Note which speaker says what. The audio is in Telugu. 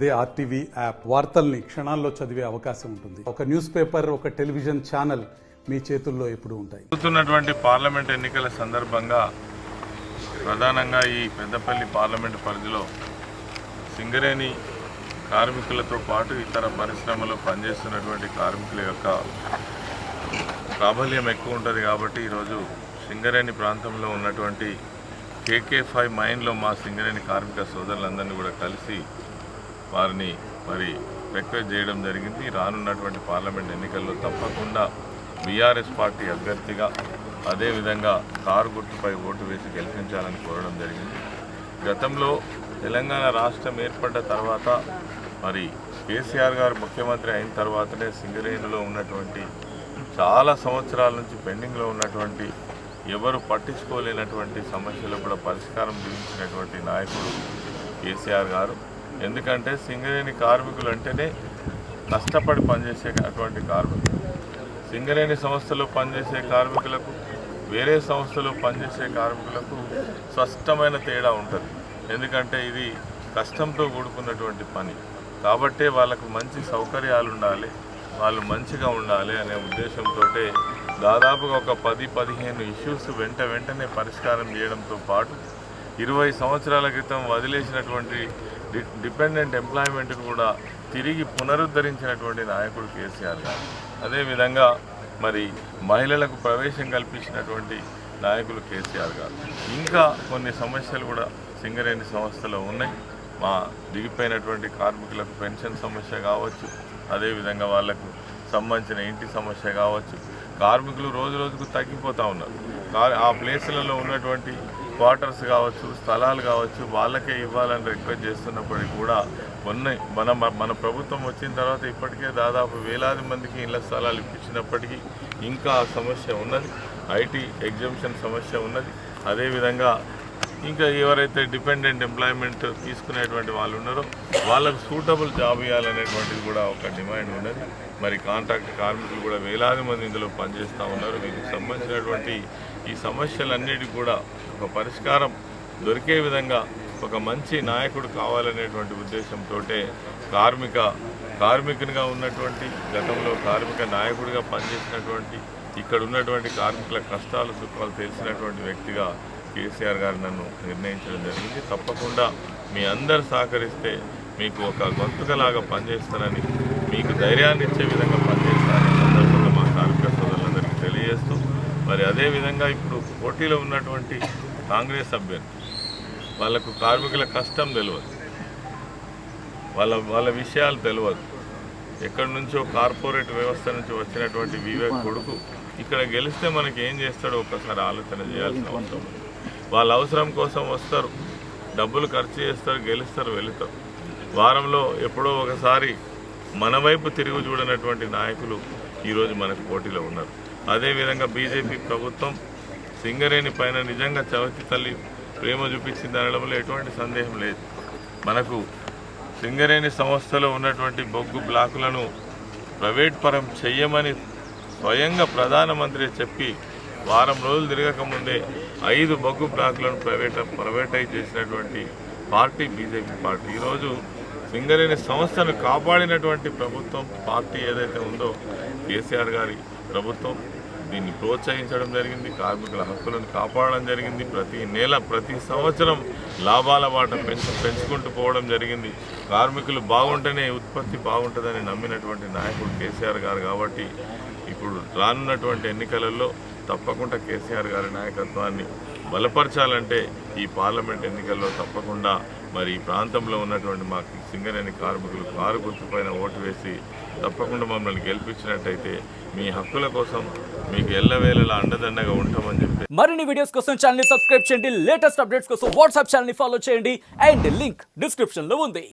Speaker 1: అదే ఆర్టీవీ యాప్ వార్తల్ని క్షణాల్లో చదివే అవకాశం ఉంటుంది. ఒక న్యూస్ పేపర్, ఒక టెలివిజన్ ఛానల్ మీ చేతుల్లో ఎప్పుడూ ఉంటాయి.
Speaker 2: జరుగుతున్నటువంటి పార్లమెంట్ ఎన్నికల సందర్భంగా ప్రధానంగా ఈ పెద్దపల్లి పార్లమెంట్ పరిధిలో సింగరేణి కార్మికులతో పాటు ఇతర పరిశ్రమలో పనిచేస్తున్నటువంటి కార్మికుల యొక్క ప్రాబల్యం ఎక్కువ ఉంటుంది. కాబట్టి ఈరోజు సింగరేణి ప్రాంతంలో ఉన్నటువంటి KK5 మైన్లో మా సింగరేణి కార్మిక సోదరులందరినీ కూడా కలిసి వారిని రిక్వెస్ట్ చేయడం జరిగింది. రానున్నటువంటి పార్లమెంట్ ఎన్నికల్లో తప్పకుండా బీఆర్ఎస్ పార్టీ అభ్యర్థిగా అదేవిధంగా కారు గుర్తుపై ఓటు వేసి గెలిపించాలని కోరడం జరిగింది. గతంలో తెలంగాణ రాష్ట్రం ఏర్పడ్డ తర్వాత కేసీఆర్ గారు ముఖ్యమంత్రి అయిన తర్వాతనే సింగరేణిలో ఉన్నటువంటి చాలా సంవత్సరాల నుంచి పెండింగ్లో ఉన్నటువంటి ఎవరు పట్టించుకోలేనటువంటి సమస్యలు కూడా పరిష్కారం చూపించినటువంటి నాయకుడు కేసీఆర్ గారు. ఎందుకంటే సింగరేణి కార్మికులు అంటేనే కష్టపడి పనిచేసే అటువంటి కార్మికులు. సింగరేణి సంస్థలో పనిచేసే కార్మికులకు వేరే సంస్థలో పనిచేసే కార్మికులకు స్పష్టమైన తేడా ఉంటుంది. ఎందుకంటే ఇది కష్టంతో కూడుకున్నటువంటి పని. కాబట్టే వాళ్ళకు మంచి సౌకర్యాలు ఉండాలి, వాళ్ళు మంచిగా ఉండాలి అనే ఉద్దేశంతో దాదాపుగా ఒక 10-15 ఇష్యూస్ వెంటనే పరిష్కారం చేయడంతో పాటు 20 సంవత్సరాల క్రితం వదిలేసినటువంటి డిపెండెంట్ ఎంప్లాయ్మెంట్ను కూడా తిరిగి పునరుద్ధరించినటువంటి నాయకుడు కేసీఆర్ గారు. అదేవిధంగా మహిళలకు ప్రవేశం కల్పించినటువంటి నాయకులు కేసీఆర్ గారు. ఇంకా కొన్ని సమస్యలు కూడా సింగరేణి సంస్థలో ఉన్నాయి. మా దిగిపోయినటువంటి కార్మికులకు పెన్షన్ సమస్య కావచ్చు, అదేవిధంగా వాళ్లకు సంబంధించిన ఇంటి సమస్య కావచ్చు. కార్మికులు రోజు రోజుకు తగ్గిపోతూ ఉన్నారు. ఆ ప్లేసులలో ఉన్నటువంటి క్వార్టర్స్ కావచ్చు, స్థలాలు కావచ్చు, వాళ్ళకే ఇవ్వాలని రిక్వెస్ట్ చేస్తున్నప్పటికీ కూడా మన ప్రభుత్వం వచ్చిన తర్వాత ఇప్పటికే దాదాపు వేలాది మందికి ఇళ్ల స్థలాలు ఇప్పించినప్పటికీ ఇంకా ఆ సమస్య ఉన్నది. ఐటీ ఎగ్జామ్షన్ సమస్య ఉన్నది. అదేవిధంగా ఇంకా ఎవరైతే డిపెండెంట్ ఎంప్లాయ్మెంట్ తీసుకునేటువంటి వాళ్ళు ఉన్నారో వాళ్ళకు సూటబుల్ జాబ్ ఇవ్వాలనేటువంటిది కూడా ఒక డిమాండ్ ఉన్నది. కాంట్రాక్ట్ కార్మికులు కూడా వేలాది మంది ఇందులో పనిచేస్తూ ఉన్నారు. వీటికి సంబంధించినటువంటి ఈ సమస్యలన్నిటికీ కూడా ఒక పరిష్కారం దొరికే విధంగా ఒక మంచి నాయకుడు కావాలనేటువంటి ఉద్దేశంతో కార్మికునిగా ఉన్నటువంటి గతంలో కార్మిక నాయకుడిగా పనిచేసినటువంటి ఇక్కడ ఉన్నటువంటి కార్మికుల కష్టాలు సుఖాలు తెలిసినటువంటి వ్యక్తిగా కేసీఆర్ గారు నన్ను నిర్ణయించడం జరిగింది. తప్పకుండా మీ అందరు సహకరిస్తే మీకు ఒక గొంతుకలాగా పనిచేస్తానని, మీకు ధైర్యాన్ని ఇచ్చే విధంగా పనిచేస్తానని సందర్భంగా మా కార్మిక సోదరులందరికీ తెలియజేస్తూ అదేవిధంగా ఇప్పుడు పోటీలో ఉన్నటువంటి కాంగ్రెస్ అభ్యర్థి వాళ్ళకు కార్మికుల కష్టం తెలియదు, వాళ్ళ విషయాలు తెలియదు. ఎక్కడి నుంచో కార్పొరేట్ వ్యవస్థ నుంచి వచ్చినటువంటి వివేక్ కొడుకు ఇక్కడ గెలిస్తే మనకి ఏం చేస్తాడో ఒక్కసారి ఆలోచన చేయాల్సిన అవసరం ఉంది. వాళ్ళ అవసరం కోసం వస్తారు, డబ్బులు ఖర్చు చేస్తారు, గెలుస్తారు, వెళుతారు. వారంలో ఎప్పుడో ఒకసారి మన వైపు తిరిగి చూడనటువంటి నాయకులు ఈరోజు మనకు పోటీలో ఉన్నారు. అదేవిధంగా బీజేపీ ప్రభుత్వం సింగరేణి పైన నిజంగా చవితి తల్లి ప్రేమ చూపించింది అనడంలో ఎటువంటి సందేహం లేదు. మనకు సింగరేణి సంస్థలో ఉన్నటువంటి బొగ్గు బ్లాకులను ప్రైవేట్ పరం చెయ్యమని స్వయంగా ప్రధానమంత్రి చెప్పి వారం రోజులు తిరగకముందే 5 బొగ్గు బ్లాకులను ప్రైవేటైజ్ చేసినటువంటి పార్టీ బీజేపీ పార్టీ. ఈరోజు సింగరేణి సంస్థను కాపాడినటువంటి ప్రభుత్వం పార్టీ ఏదైతే ఉందో కేసీఆర్ గారి ప్రభుత్వం దీన్ని ప్రోత్సహించడం జరిగింది. కార్మికుల హక్కులను కాపాడడం జరిగింది. ప్రతి సంవత్సరం లాభాల బాట పెంచుకుంటూ పోవడం జరిగింది. కార్మికులు బాగుంటేనే ఉత్పత్తి బాగుంటుందని నమ్మినటువంటి నాయకుడు కేసీఆర్ గారు. కాబట్టి ఇప్పుడు రానున్నటువంటి ఎన్నికలలో తప్పకుండా కేసీఆర్ గారి నాయకత్వాన్ని బలపరచాలంటే ఈ పార్లమెంట్ ఎన్నికల్లో తప్పకుండా ఈ ప్రాంతంలో ఉన్నటువంటి మా సింగరేణి కార్మికులు కారు గుర్తుపైన ఓటు వేసి తప్పకుండా మమ్మల్ని గెలిపించినట్టయితే మీ హక్కుల కోసం మీకు ఎల్లవేళలా అండదండగా ఉంటామని చెప్పి
Speaker 3: మరిన్ని వీడియోస్ కోసం ఛానల్ ని సబ్స్క్రైబ్ చేయండి. లేటెస్ట్ అప్డేట్స్ కోసం వాట్సాప్ ఛానల్ ని ఫాలో చేయండి. అండ్ లింక్ డిస్క్రిప్షన్ లో ఉంది.